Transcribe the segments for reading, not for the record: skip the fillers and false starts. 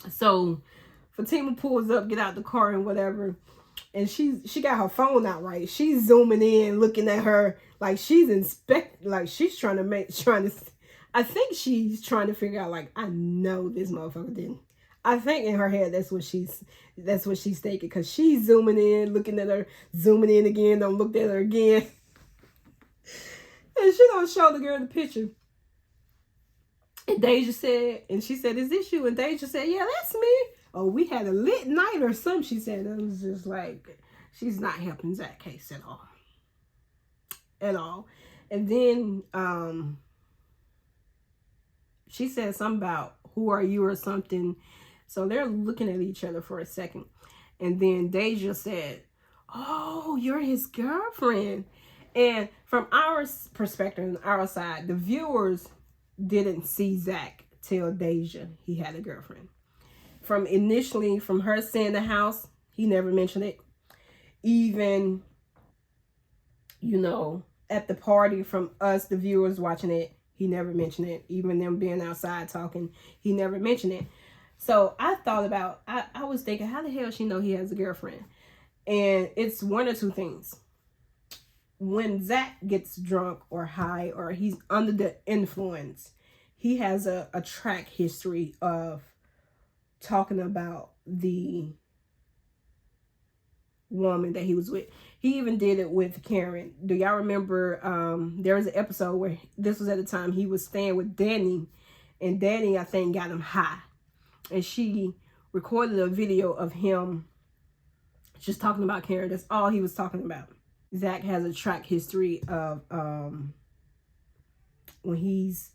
So Fatima pulls up, get out the car and whatever, and she got her phone out, right. She's zooming in, looking at her like she's she's trying to. I think she's trying to figure out, like, I know this motherfucker didn't. I think in her head that's what she's thinking, because she's zooming in, looking at her, zooming in again, don't look at her again, and she don't show the girl the picture. And Deja said, and she said, "Is this you?" And Deja said, "Yeah, that's me." Oh, we had a lit night or something, she said. It was just like, she's not helping Zach case at all. At all. And then she said something about, "Who are you?" or something. So they're looking at each other for a second. And then Deja said, "Oh, you're his girlfriend." And from our perspective, on our side, the viewers didn't see Zach tell Deja he had a girlfriend. From her saying the house, he never mentioned it. Even, at the party, from us, the viewers watching it, he never mentioned it. Even them being outside talking, he never mentioned it. So I thought about, I was thinking, how the hell she know he has a girlfriend? And it's one or two things. When Zach gets drunk or high or he's under the influence, he has a track history of talking about the woman that he was with. He even did it with Karen. Do y'all remember there was an episode where, this was at the time he was staying with Danny, and Danny, I think, got him high, and she recorded a video of him just talking about Karen. That's all he was talking about. Zach has a track history of when he's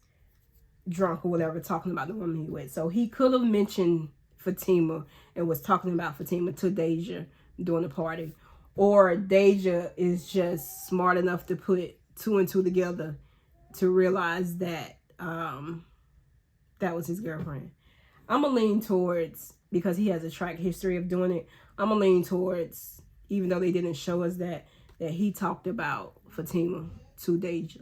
drunk or whatever, talking about the woman he with. So he could have mentioned Fatima and was talking about Fatima to Deja during the party, or Deja is just smart enough to put two and two together to realize that that was his girlfriend. I'm gonna lean towards, because he has a track history of doing it, I'm gonna lean towards, even though they didn't show us that he talked about Fatima to Deja.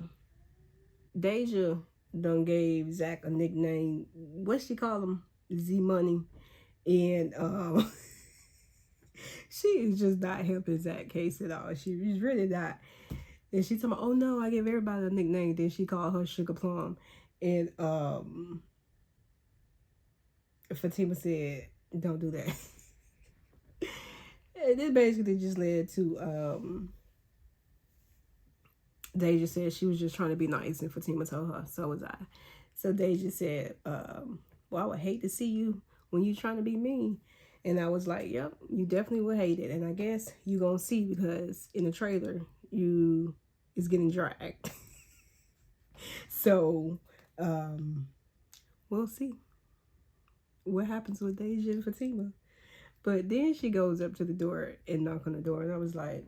Deja done gave Zach a nickname. What she call him? Z Money. And she is just not helping Zach case at all. She's really not. And she told me, "Oh no, I give everybody a nickname." Then she called her Sugar Plum. And Fatima said, "Don't do that." And it basically just led to Deja said she was just trying to be nice, and Fatima told her, "So was I." So Deja said, "Well, I would hate to see you when you're trying to be mean." And I was like, "Yep, you definitely would hate it." And I guess you gonna see, because in the trailer, you is getting dragged. So we'll see what happens with Deja and Fatima. But then she goes up to the door and knock on the door, and I was like,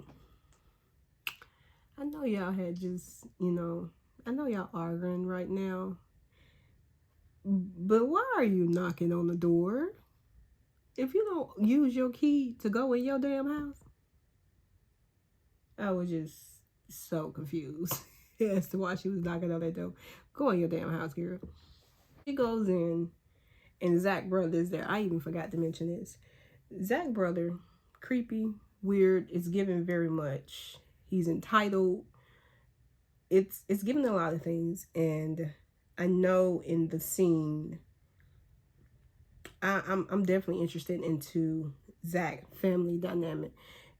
I know y'all had just, I know y'all arguing right now, but why are you knocking on the door if you don't use your key to go in your damn house? I was just so confused as to why she was knocking on that door. Go in your damn house, girl. She goes in, and Zach brother is there. I even forgot to mention this. Zach brother, creepy, weird. It's given very much. He's entitled. It's given a lot of things, and I know in the scene, I'm definitely interested into Zach family dynamic,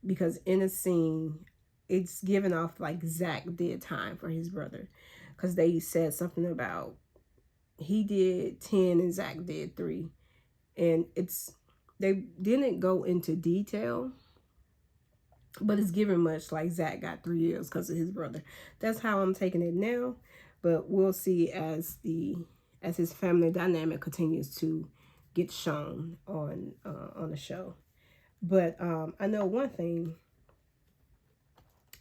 because in a scene, it's given off like Zach did time for his brother, because they said something about he did 10 and Zach did 3, and they didn't go into detail, but it's given much like Zach got 3 years because of his brother. That's how I'm taking it now, but we'll see as his family dynamic continues to get shown on the show. But I know one thing: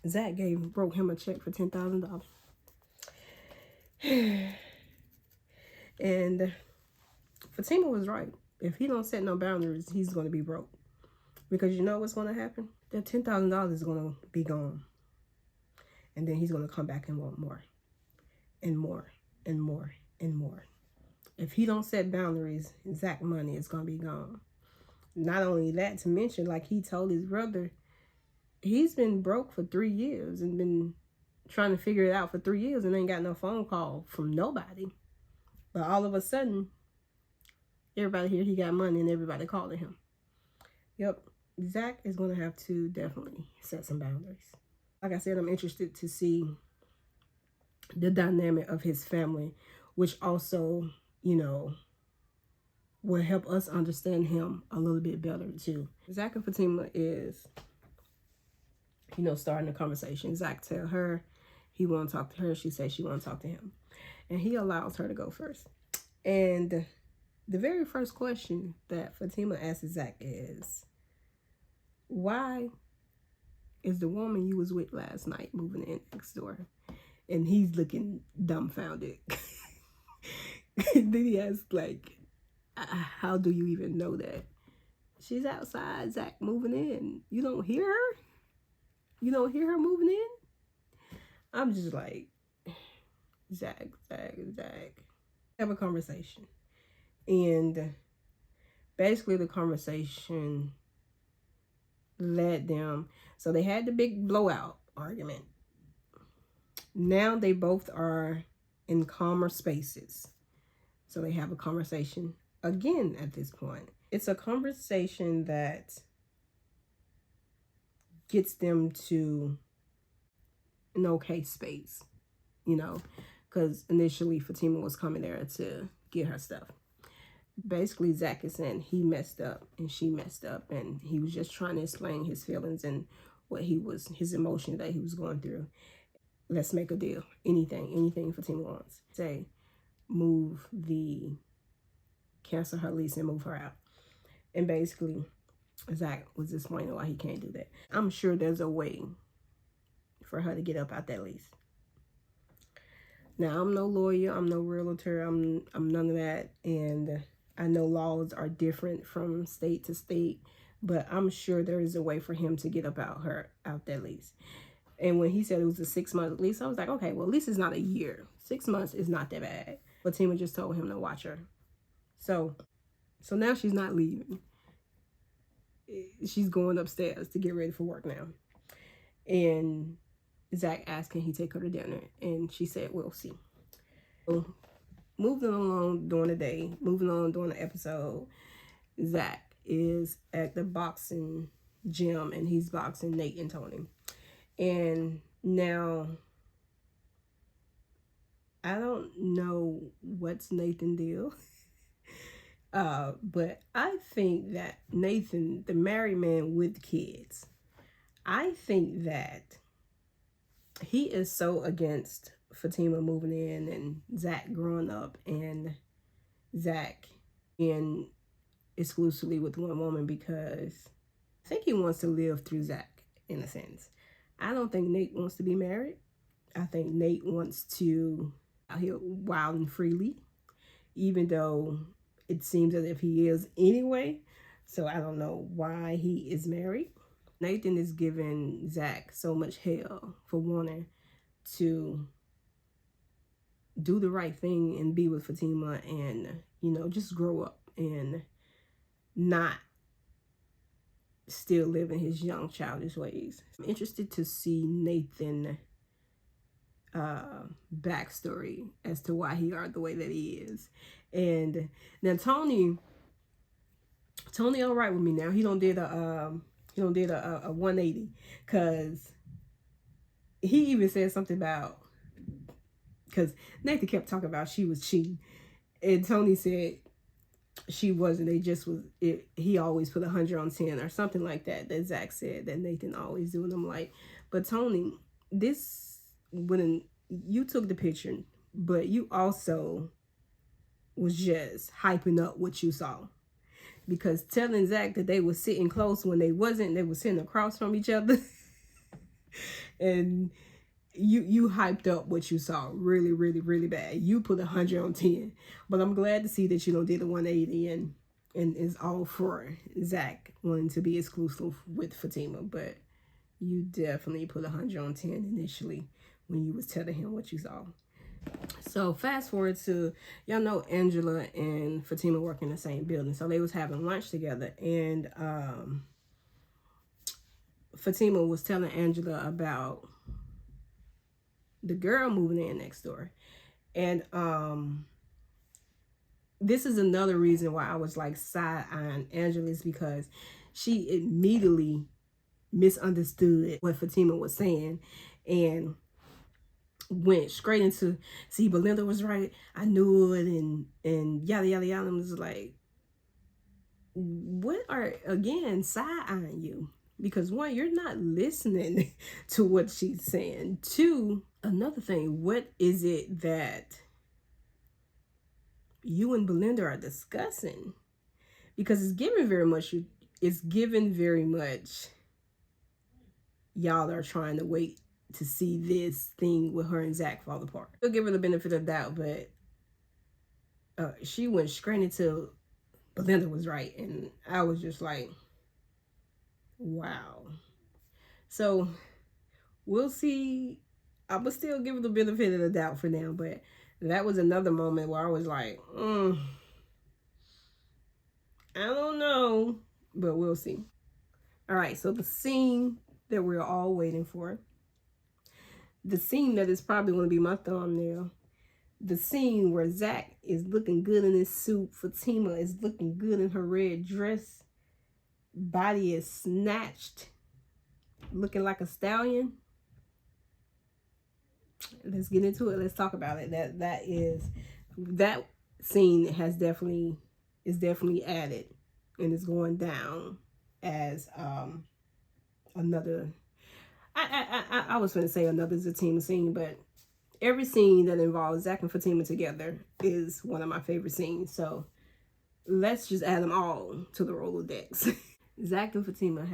Zach broke him a check for $10,000, and Fatima was right. If he don't set no boundaries, he's going to be broke, because you know what's going to happen? That $10,000 is going to be gone, and then he's going to come back and want more, and more, and more, and more. If he don't set boundaries, Zach money is gonna be gone. Not only that, to mention, like he told his brother, he's been broke for 3 years and been trying to figure it out for 3 years and ain't got no phone call from nobody. But all of a sudden, everybody here, he got money and everybody calling him. Yep, Zach is going to have to definitely set some boundaries. Like I said, I'm interested to see the dynamic of his family, which also, will help us understand him a little bit better too. Zach and Fatima is, starting a conversation. Zach tell her he want to talk to her. She says she want to talk to him. And he allows her to go first. And the very first question that Fatima asks Zach is, why is the woman you was with last night moving in next door? And he's looking dumbfounded. Then he asks, like, how do you even know that? She's outside, Zach, moving in. You don't hear her? You don't hear her moving in? I'm just like, Zach. Have a conversation. And basically the conversation led them. So they had the big blowout argument. Now they both are in calmer spaces. So they have a conversation again at this point. It's a conversation that gets them to an okay space, because initially Fatima was coming there to get her stuff. Basically, Zach is saying he messed up and she messed up, and he was just trying to explain his feelings and his emotion that he was going through. Let's make a deal. Anything Fatima wants. Say, cancel her lease and move her out. And basically, Zach was disappointed why he can't do that. I'm sure there's a way for her to get up out that lease. Now, I'm no lawyer, I'm no realtor, I'm none of that, and I know laws are different from state to state, but I'm sure there is a way for him to get up out that lease. And when he said it was a 6-month lease, I was like, okay, well, at least it's not a year. 6 months is not that bad. But Tima just told him to watch her. So now she's not leaving. She's going upstairs to get ready for work now. And Zach asked, can he take her to dinner? And she said, we'll see. So, moving along during the day, moving on during the episode, Zach is at the boxing gym and he's boxing Nate and Tony. And now, I don't know what's Nathan's deal. But I think that Nathan, the married man with kids, I think that he is so against Fatima moving in and Zach growing up and Zach being exclusively with one woman, because I think he wants to live through Zach in a sense. I don't think Nate wants to be married. I think Nate wants to out here wild and freely, even though it seems as if he is anyway. So I don't know why he is married. Nathan is giving Zach so much hell for wanting to do the right thing and be with Fatima and, just grow up and not still live in his young childish ways. I'm interested to see Nathan backstory as to why he are the way that he is. And now Tony all right with me now. He don't did a 180, because he even said something about, because Nathan kept talking about she was cheating, and Tony said she wasn't. They just was it. He always put 100 on 10 or something like that. That Zach said that Nathan always doing them like. But Tony, when you took the picture, but you also was just hyping up what you saw, because telling Zach that they were sitting close when they wasn't. They were sitting across from each other, and you hyped up what you saw really, really, really bad. You put 100 on 10, but I'm glad to see that you did a 180 and is all for Zach wanting to be exclusive with Fatima. But you definitely put 100 on 10 initially when you was telling him what you saw. So fast forward to, y'all know Angela and Fatima work in the same building. So they was having lunch together, and Fatima was telling Angela about the girl moving in next door. And this is another reason why I was like side-eyeing Angela, is because she immediately misunderstood what Fatima was saying and went straight into, see, Belinda was right, I knew it, and yada yada yada. And was like, what are, again, side-eyeing you? Because one, you're not listening to what she's saying. Two, another thing, what is it that you and Belinda are discussing? Because it's given very much y'all are trying to wait to see this thing with her and Zach fall apart. I'll give her the benefit of the doubt, but she went straight into Belinda was right, and I was just like, wow. So we'll see. I would still give her the benefit of the doubt for now, but that was another moment where I was like, I don't know, but we'll see. All right, so the scene that we're all waiting for, the scene that is probably going to be my thumbnail, the scene where Zach is looking good in his suit, Fatima is looking good in her red dress, body is snatched, looking like a stallion. Let's get into it. Let's talk about it. That scene is definitely added, and is going down as another. I was going to say another Zatima scene, but every scene that involves Zach and Fatima together is one of my favorite scenes. So let's just add them all to the Rolodex. Zach and Fatima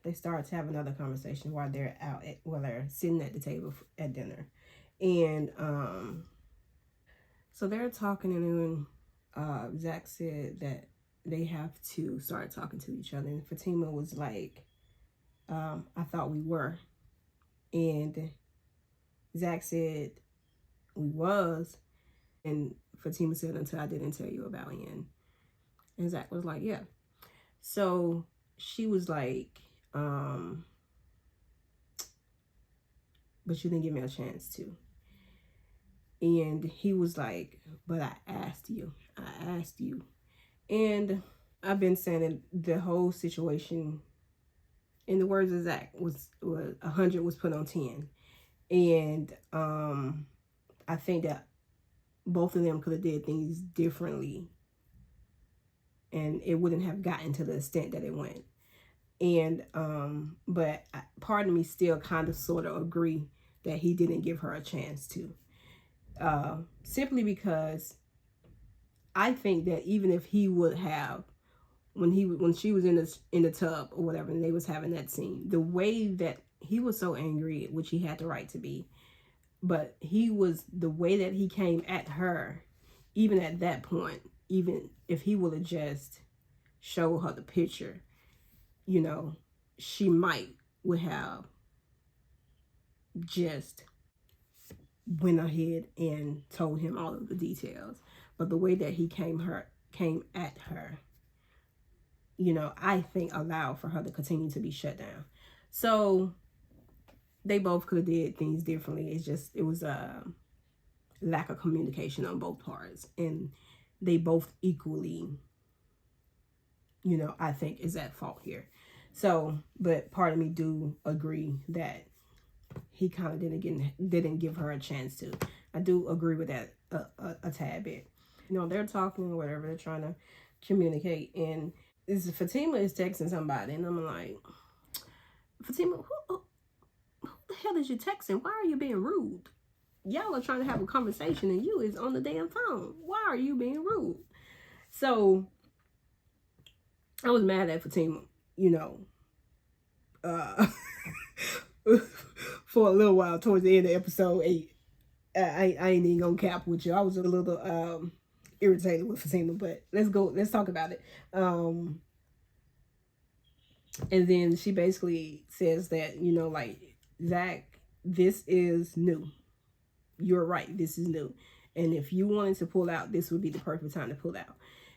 they start to have another conversation while they're sitting at the table at dinner, and so they're talking, and then Zach said that they have to start talking to each other, and Fatima was like, I thought we were, and Zach said we was, and Fatima said, until I didn't tell you about Ian. And Zach was like, yeah. So she was like, but you didn't give me a chance to. And he was like, but I asked you. And I've been saying that the whole situation, in the words of Zach, was 100 was put on 10. And I think that both of them could have did things differently, and it wouldn't have gotten to the extent that it went. And but part of me still kind of sort of agree that he didn't give her a chance to, simply because I think that even if he would have, when she was in the tub or whatever, and they was having that scene, the way that he was so angry, which he had the right to be, but the way that he came at her, even at that point, even if he would have just showed her the picture, she would have just went ahead and told him all of the details. But the way that he came at her, I think allowed for her to continue to be shut down. So they both could have did things differently. It was a lack of communication on both parts, and they both equally, I think is at fault here. So, but part of me do agree that he kind of didn't give her a chance to. I do agree with that a tad bit. They're talking or whatever, they're trying to communicate, and Fatima is texting somebody, and I'm like, Fatima, who the hell is you texting? Why are you being rude? Y'all are trying to have a conversation, and you is on the damn phone. Why are you being rude? So I was mad at Fatima, for a little while towards the end of episode 8. I ain't even gonna cap with you. I was a little irritated with Fatima, but let's talk about it. And then she basically says that, like, Zach, this is new. you're right. This is new. And if you wanted to pull out, this would be the perfect time to pull out.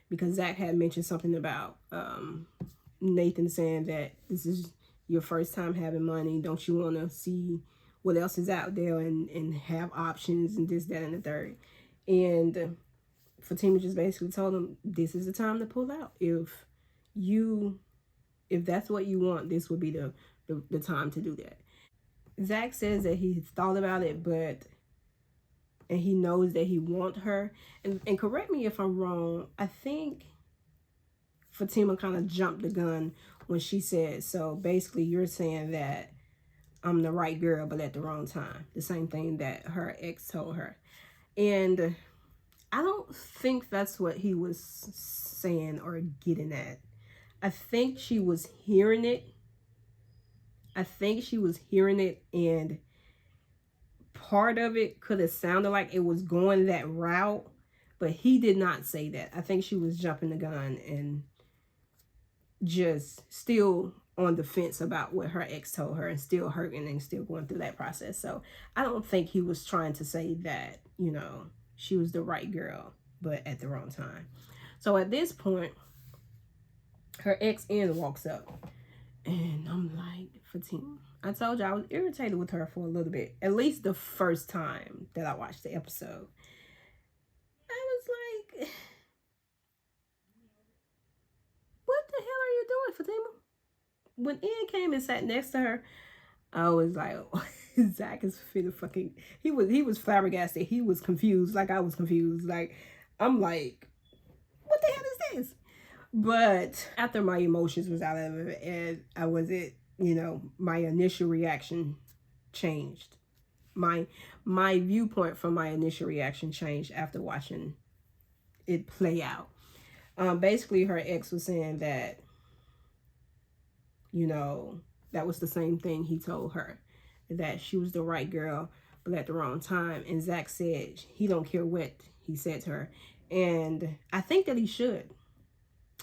Because Zach had mentioned something about Nathan saying that this is your first time having money. Don't you want to see what else is out there and have options and this, that, and the third. And Fatima just basically told him, this is the time to pull out. If that's what you want, this would be the time to do that. Zach says that he thought about it, and he knows that he wants her. And correct me if I'm wrong, I think Fatima kind of jumped the gun when she said, so basically you're saying that I'm the right girl, but at the wrong time. The same thing that her ex told her. And I don't think that's what he was saying or getting at. I think she was hearing it. And part of it could have sounded like it was going that route, but he did not say that. I think she was jumping the gun and just still on the fence about what her ex told her and still hurting and still going through that process. So I don't think he was trying to say that, she was the right girl, but at the wrong time. So at this point, her ex-in walks up, and I'm like, Fatima, I told you I was irritated with her for a little bit, at least the first time that I watched the episode. I was like, what the hell are you doing, Fatima? When Ian came and sat next to her, I was like, oh, Zach is finna fucking, he was flabbergasted. He was confused, like I was confused. Like, I'm like, what the hell is this? But after my emotions was out of it and I wasn't, my initial reaction changed. My viewpoint from my initial reaction changed after watching it play out. Basically, her ex was saying that, that was the same thing he told her, that she was the right girl, but at the wrong time. And Zach said he don't care what he said to her. And I think that he should.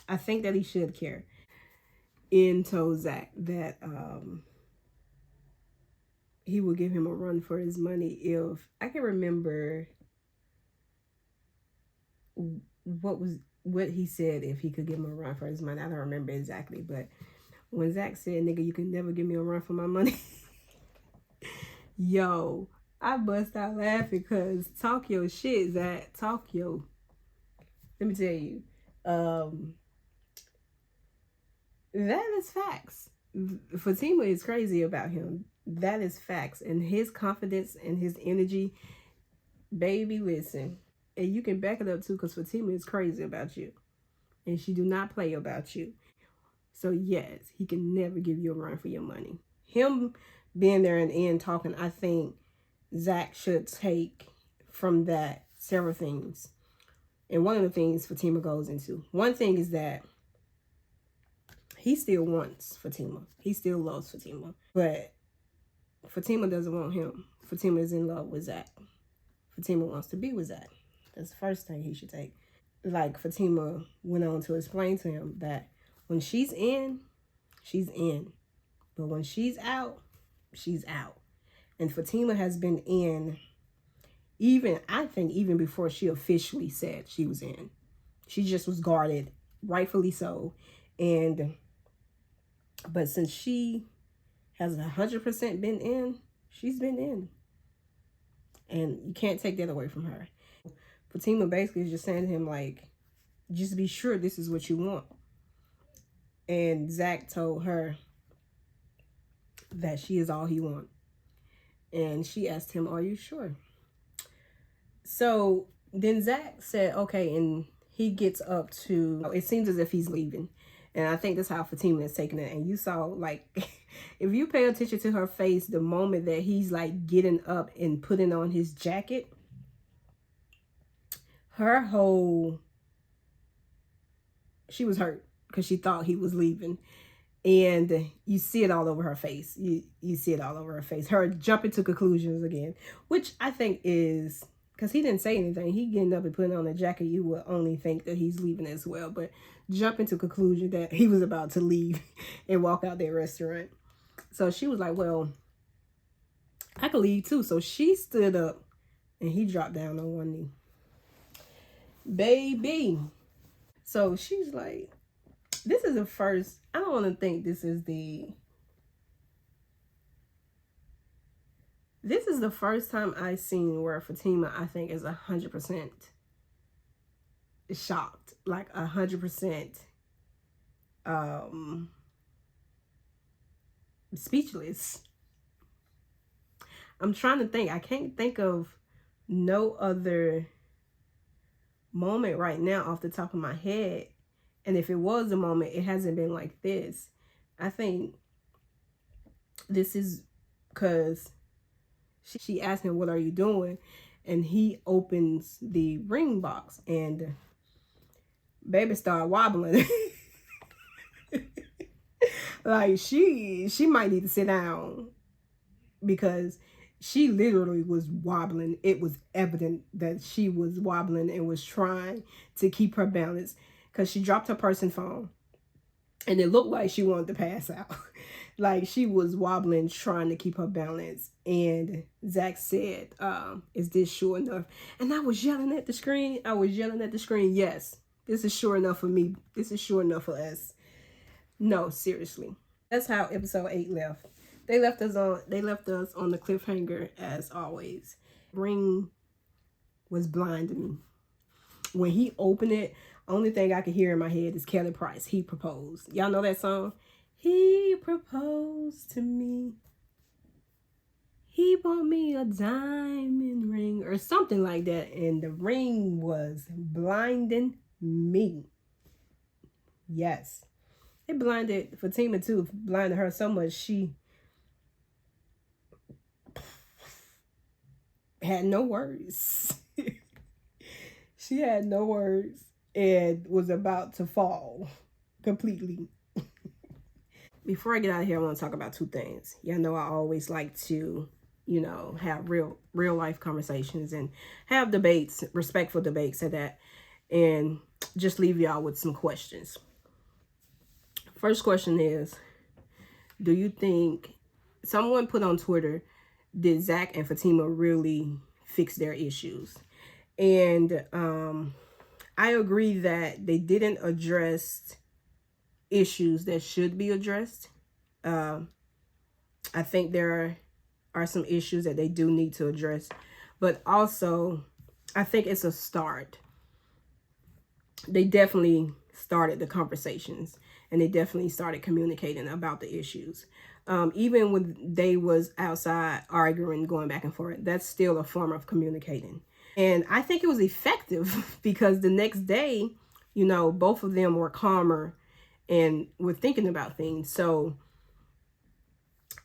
I think that he should care. Ian told Zach that he would give him a run for his money if, I can remember what he said, if he could give him a run for his money. I don't remember exactly, but when Zach said, nigga, you can never give me a run for my money, yo, I bust out laughing because talk your shit, Zach. Let me tell you, that is facts. Fatima is crazy about him. That is facts. And his confidence and his energy, baby, listen. And you can back it up too, because Fatima is crazy about you. And she do not play about you. So yes, he can never give you a run for your money. Him being there and Ian talking, I think Zach should take from that several things. And one of the things Fatima goes into, one thing is that he still wants Fatima. He still loves Fatima. But Fatima doesn't want him. Fatima is in love with Zach. Fatima wants to be with Zach. That's the first thing he should take. Like Fatima went on to explain to him that when she's in, she's in. But when she's out, she's out. And Fatima has been in, I think even before she officially said she was in. She just was guarded, rightfully so. But since she has 100% been in, she's been in. And you can't take that away from her. Fatima basically is just saying to him, like, just be sure this is what you want. And Zach told her that she is all he wants. And she asked him, are you sure? So then Zach said, okay, and he gets up to, it seems as if he's leaving. And I think that's how Fatima is taking it. And you saw, like, if you pay attention to her face, the moment that he's, like, getting up and putting on his jacket, she was hurt because she thought he was leaving. And you see it all over her face. You see it all over her face. Her jumping to conclusions again, which I think is, because he didn't say anything. He getting up and putting on a jacket, you would only think that he's leaving as well. But jumping to conclusion that he was about to leave and walk out their restaurant. So she was like, well, I could leave too. So she stood up And he dropped down on one knee. Baby. So she's like, this is the first, I don't want to think this is the first time I seen where Fatima, I think, is 100% shocked. Like 100% speechless. I'm trying to think. I can't think of no other moment right now off the top of my head. And if it was a moment, it hasn't been like this. I think this is because she asked him, what are you doing? And he opens the ring box and baby started wobbling. Like she might need to sit down because she literally was wobbling. It was evident that she was wobbling and was trying to keep her balance because she dropped her purse and phone. And it looked like she wanted to pass out. Like she was wobbling, trying to keep her balance. And Zach said, is this sure enough? And I was yelling at the screen. Yes, this is sure enough for me. This is sure enough for us. No, seriously. That's how episode 8 left. They left us on the cliffhanger as always. Ring was blinding me. When he opened it, only thing I could hear in my head is Kelly Price. He proposed. Y'all know that song? He proposed to me. He bought me a diamond ring or something like that. And the ring was blinding me. Yes. It blinded Fatima too. Blinded her so much she had no words. She had no words and was about to fall completely. Before I get out of here, I want to talk about two things. Y'all know I always like to, have real life conversations and have debates, respectful debates at that, and just leave y'all with some questions. First question is, do you think, someone put on Twitter, did Zach and Fatima really fix their issues? And I agree that they didn't address issues that should be addressed. I think there are some issues that they do need to address, but also I think it's a start. They definitely started the conversations and they definitely started communicating about the issues. Even when they was outside arguing, going back and forth, that's still a form of communicating. And I think it was effective because the next day, both of them were calmer and were thinking about things. So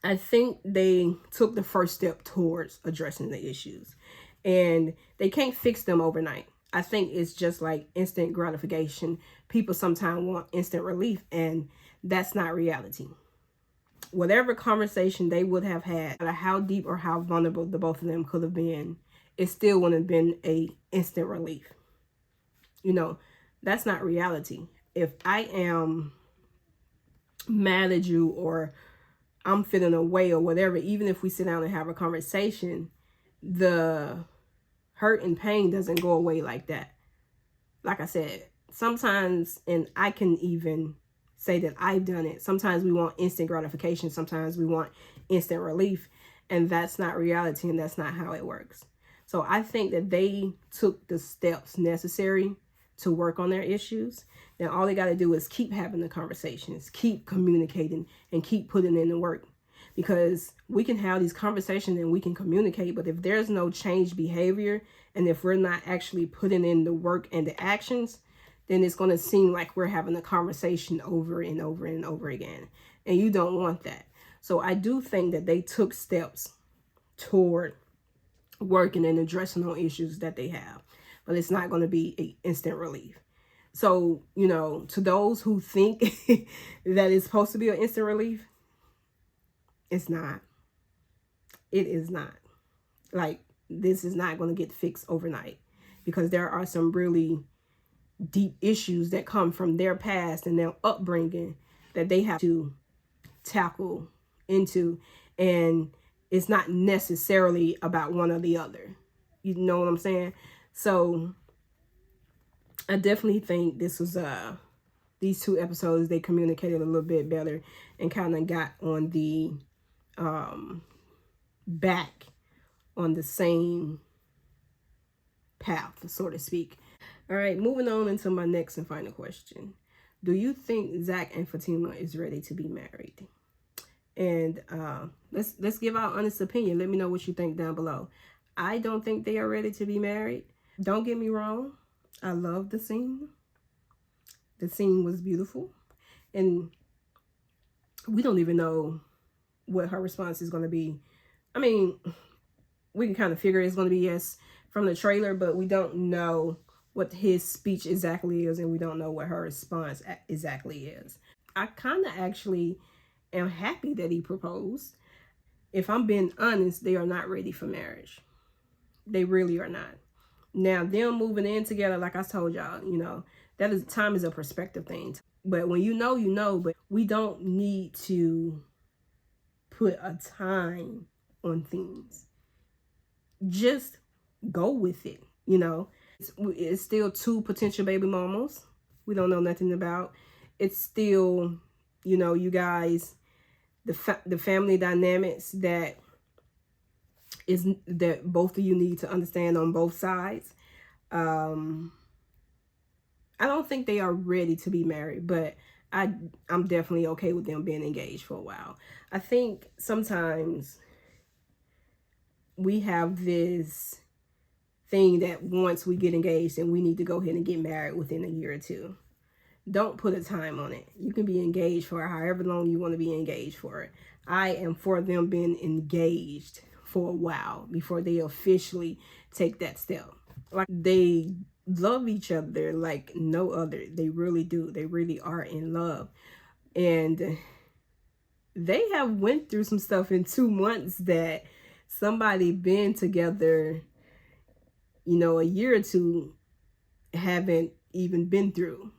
I think they took the first step towards addressing the issues. And they can't fix them overnight. I think it's just like instant gratification. People sometimes want instant relief, and that's not reality. Whatever conversation they would have had, no matter how deep or how vulnerable the both of them could have been, it still wouldn't have been a instant relief. That's not reality. If I am mad at you or I'm feeling away or whatever, even if we sit down and have a conversation, the hurt and pain doesn't go away like that. Like I said, sometimes, and I can even say that I've done it, sometimes we want instant gratification, sometimes we want instant relief, and that's not reality, and that's not how it works. So I think that they took the steps necessary to work on their issues. Now all they got to do is keep having the conversations, keep communicating, and keep putting in the work. Because we can have these conversations and we can communicate, but if there's no changed behavior and if we're not actually putting in the work and the actions, then it's going to seem like we're having a conversation over and over and over again. And you don't want that. So I do think that they took steps toward working and addressing on issues that they have, but it's not going to be an instant relief. So, to those who think that it's supposed to be an instant relief, it's not. It is not. Like, this is not going to get fixed overnight because there are some really deep issues that come from their past and their upbringing that they have to tackle into. And it's not necessarily about one or the other. You know what I'm saying? So I definitely think this was these 2 episodes, they communicated a little bit better and kind of got on the back on the same path, so to speak. All right, moving on into my next and final question. Do you think Zach and Fatima is ready to be married? And let's give our honest opinion. Let me know what you think down below. I don't think they are ready to be married. Don't get me wrong. I love the scene. The scene was beautiful. And we don't even know what her response is going to be. I mean, we can kind of figure it's going to be yes from the trailer, but we don't know what his speech exactly is, and we don't know what her response exactly is. I kind of actually am happy that he proposed. If I'm being honest, they are not ready for marriage. They really are not. Now, them moving in together, like I told y'all, you know, that is, time is a perspective thing. But when you know, but we don't need to put a time on things. Just go with it, you know. It's still 2 potential baby mamas we don't know nothing about. It's still, you know, you guys, the family dynamics that both of you need to understand on both sides. I don't think they are ready to be married, but I'm definitely okay with them being engaged for a while. I think sometimes we have this thing that once we get engaged and we need to go ahead and get married within a year or 2. Don't put a time on it. You can be engaged for however long you want to be engaged for it. I am for them being engaged for a while before they officially take that step. Like, they love each other like no other. They really do. They really are in love. And they have went through some stuff in 2 months that somebody been together, you know, a year or 2 haven't even been through.